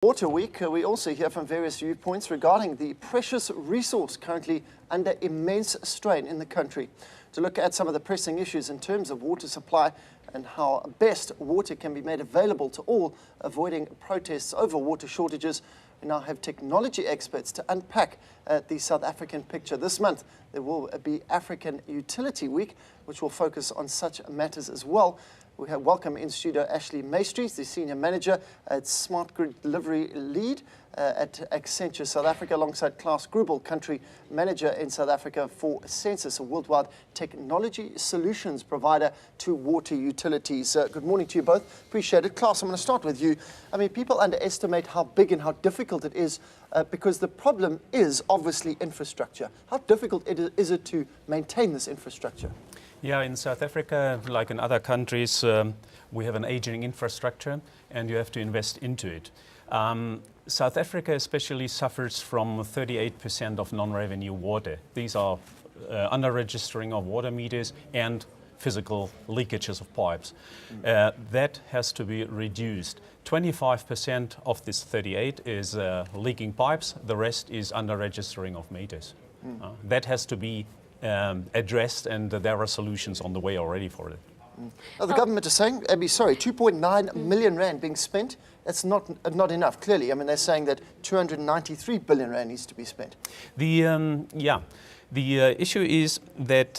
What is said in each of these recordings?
Water Week, we also hear from various viewpoints regarding the precious resource currently under immense strain in the country. To look at some of the pressing issues in terms of water supply and how best water can be made available to all, avoiding protests over water shortages, we now have technology experts to unpack the South African picture. This month, there will be African Utility Week, which will focus on such matters as well. We have welcome in studio Ashley Maestries, the Senior Manager at Smart Grid Delivery Lead at Accenture South Africa, alongside Klaas Grubel, Country Manager in South Africa for Sensis, a worldwide technology solutions provider to water utilities. Good morning to you both. Appreciate it. Klaas, I'm going to start with you. I mean, people underestimate how big and how difficult it is because the problem is obviously infrastructure. How difficult is it to maintain this infrastructure? Yeah, in South Africa, like in other countries, we have an aging infrastructure and you have to invest into it. South Africa especially suffers from 38% of non-revenue water. These are under-registering of water meters and physical leakages of pipes. That has to be reduced. 25% of this 38 is leaking pipes, the rest is under-registering of meters. That has to be addressed, and there are solutions on the way already for it. The government is saying, Abby, sorry, 2.9 million rand being spent. That's not enough, clearly. I mean, they're saying that 293 billion rand needs to be spent. The issue is that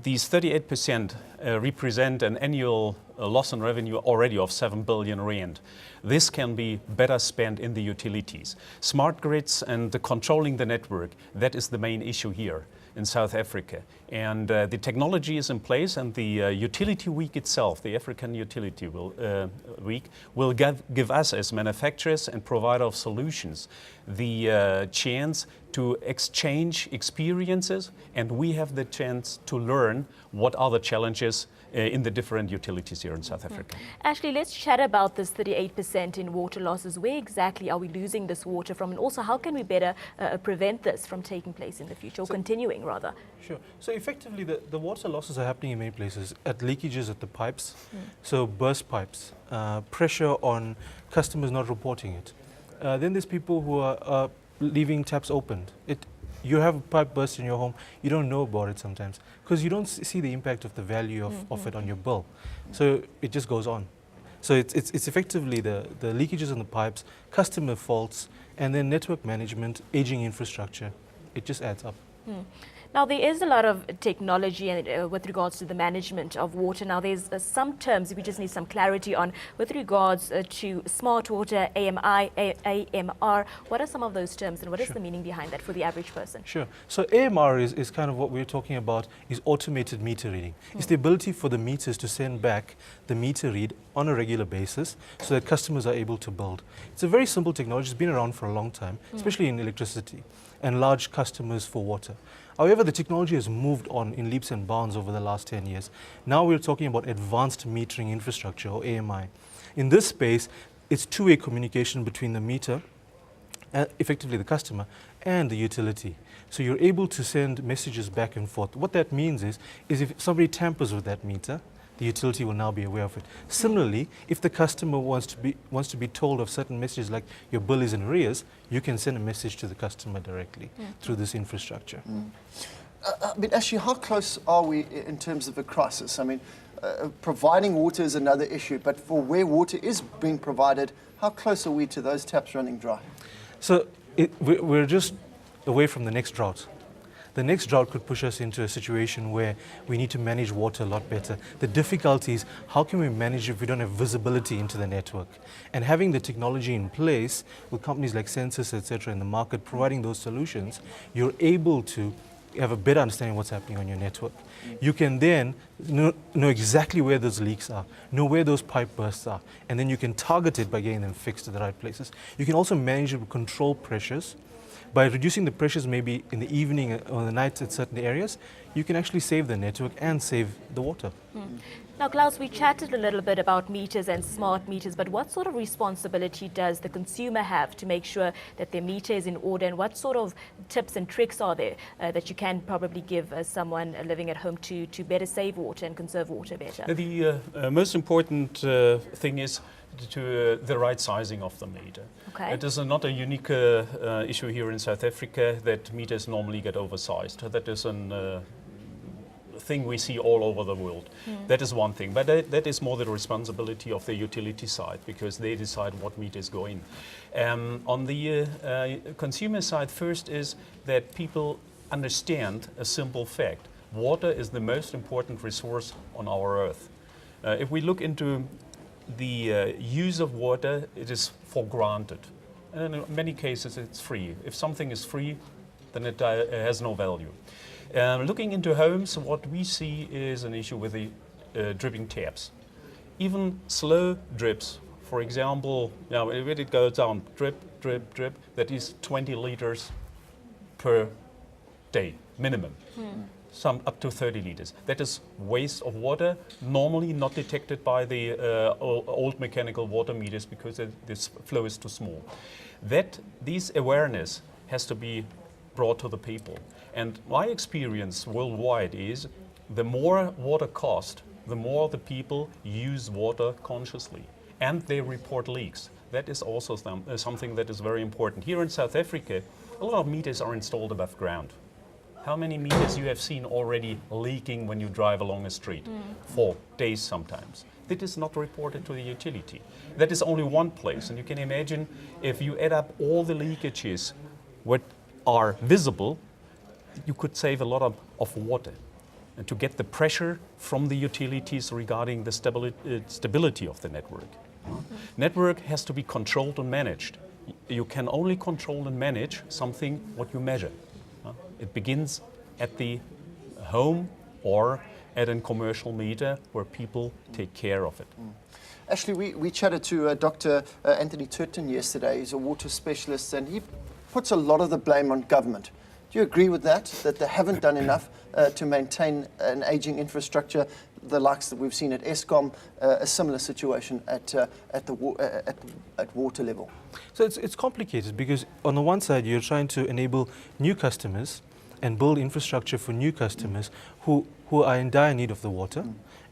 these 38% represent an annual loss in revenue already of 7 billion rand. This can be better spent in the utilities. Smart grids and controlling the network, that is the main issue here in South Africa. And the technology is in place, and the Utility Week itself, the African Utility Week, will give us as manufacturers and provider of solutions the chance to exchange experiences, and we have the chance to learn what are the challenges in the different utilities here in South Africa. Ashley, let's chat about this 38% in water losses. Where exactly are we losing this water from? And also, how can we better prevent this from taking place in the future, or continuing rather? Sure. So effectively, the water losses are happening in many places, at leakages at the pipes, so burst pipes, pressure on customers not reporting it. Then there's people who are leaving taps opened. You have a pipe burst in your home, you don't know about it sometimes because you don't see the impact of the value of it on your bill. So it just goes on. So it's effectively the leakages in the pipes, customer faults, and then network management, aging infrastructure. It just adds up. Now, there is a lot of technology with regards to the management of water. Now, there's some terms we just need some clarity on with regards to smart water, AMI, AMR. What are some of those terms, and what is the meaning behind that for the average person? Sure. So AMR is kind of what we're talking about, is automated meter reading. It's the ability for the meters to send back the meter read on a regular basis so that customers are able to build. It's a very simple technology. It's been around for a long time, especially in electricity and large customers for water. However, the technology has moved on in leaps and bounds over the last 10 years. Now we're talking about advanced metering infrastructure, or AMI. In this space, it's two-way communication between the meter, effectively the customer, and the utility. So you're able to send messages back and forth. What that means is if somebody tampers with that meter, the utility will now be aware of it. Similarly, if the customer wants to be told of certain messages like your bill is in arrears, you can send a message to the customer directly through this infrastructure. I mean, actually, how close are we in terms of a crisis? I mean, providing water is another issue, but for where water is being provided, how close are we to those taps running dry? So we're just away from the next drought. The next drought could push us into a situation where we need to manage water a lot better. The difficulty is, how can we manage if we don't have visibility into the network? And having the technology in place with companies like Sensis, etc., in the market providing those solutions, you're able to have a better understanding of what's happening on your network. You can then know exactly where those leaks are, know where those pipe bursts are, and then you can target it by getting them fixed to the right places. You can also manage it with control pressures. By reducing the pressures maybe in the evening or the night at certain areas, you can actually save the network and save the water. Now, Klaus, we chatted a little bit about meters and smart meters, but what sort of responsibility does the consumer have to make sure that their meter is in order, and what sort of tips and tricks are there that you can probably give someone living at home to better save water and conserve water better? The most important thing is to the right sizing of the meter. Okay. It is not a unique issue here in South Africa that meters normally get oversized. That is a thing we see all over the world. That is one thing, but that is more the responsibility of the utility side, because they decide what meters go in. On the consumer side, first is that people understand a simple fact. Water is the most important resource on our earth. If we look into the use of water, it is for granted. And in many cases, it's free. If something is free, then it has no value. Looking into homes, what we see is an issue with the dripping taps. Even slow drips, for example, when it goes down, drip, drip, drip, that is 20 liters per day, minimum. Some up to 30 liters. That is waste of water, normally not detected by the old mechanical water meters because this flow is too small. This awareness has to be brought to the people. And my experience worldwide is the more water cost, the more the people use water consciously, and they report leaks. That is also something that is very important. Here in South Africa, a lot of meters are installed above ground. How many meters you have seen already leaking when you drive along a street? For days sometimes. That is not reported to the utility. That is only one place, and you can imagine if you add up all the leakages what are visible, you could save a lot of water. And to get the pressure from the utilities regarding the stability of the network. Network has to be controlled and managed. You can only control and manage something what you measure. It begins at the home or at a commercial meter where people take care of it. Ashley, we chatted to Dr. Anthony Turton yesterday. He's a water specialist, and he puts a lot of the blame on government. Do you agree with that they haven't done enough to maintain an aging infrastructure, the likes that we've seen at Eskom, a similar situation at water level? So it's complicated because on the one side you're trying to enable new customers and build infrastructure for new customers who are in dire need of the water.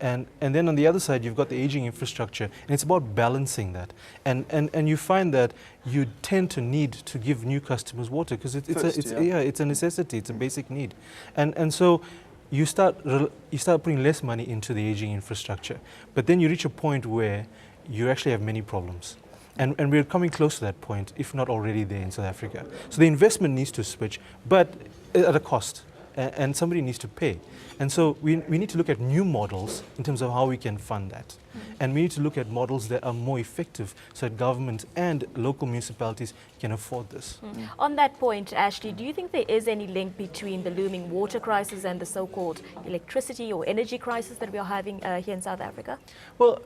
And then on the other side, you've got the aging infrastructure, and it's about balancing that. And you find that you tend to need to give new customers water because it's a necessity, it's a basic need. And so you start putting less money into the aging infrastructure, but then you reach a point where you actually have many problems. And we're coming close to that point, if not already there in South Africa. So the investment needs to switch, but at a cost, and somebody needs to pay. And so we need to look at new models in terms of how we can fund that. And we need to look at models that are more effective so that government and local municipalities can afford this. On that point, Ashley, do you think there is any link between the looming water crisis and the so-called electricity or energy crisis that we are having here in South Africa? Well,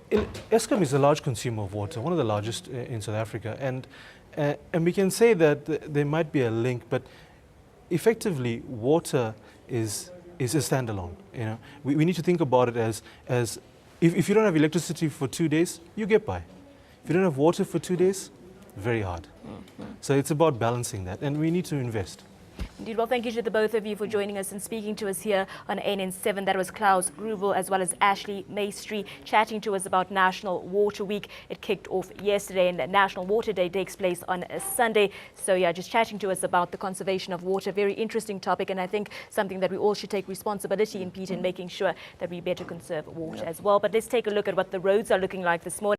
Eskom is a large consumer of water, one of the largest in South Africa. And we can say that there might be a link, but effectively water is a standalone. You know, we need to think about it as if you don't have electricity for 2 days, you get by. If you don't have water for 2 days, very hard. So it's about balancing that, and we need to invest. Indeed. Well, thank you to the both of you for joining us and speaking to us here on ANN7. That was Klaus Grubel as well as Ashley Maestri chatting to us about National Water Week. It kicked off yesterday, and National Water Day takes place on a Sunday. So yeah, just chatting to us about the conservation of water. Very interesting topic, and I think something that we all should take responsibility in, Pete, in making sure that we better conserve water as well. But let's take a look at what the roads are looking like this morning.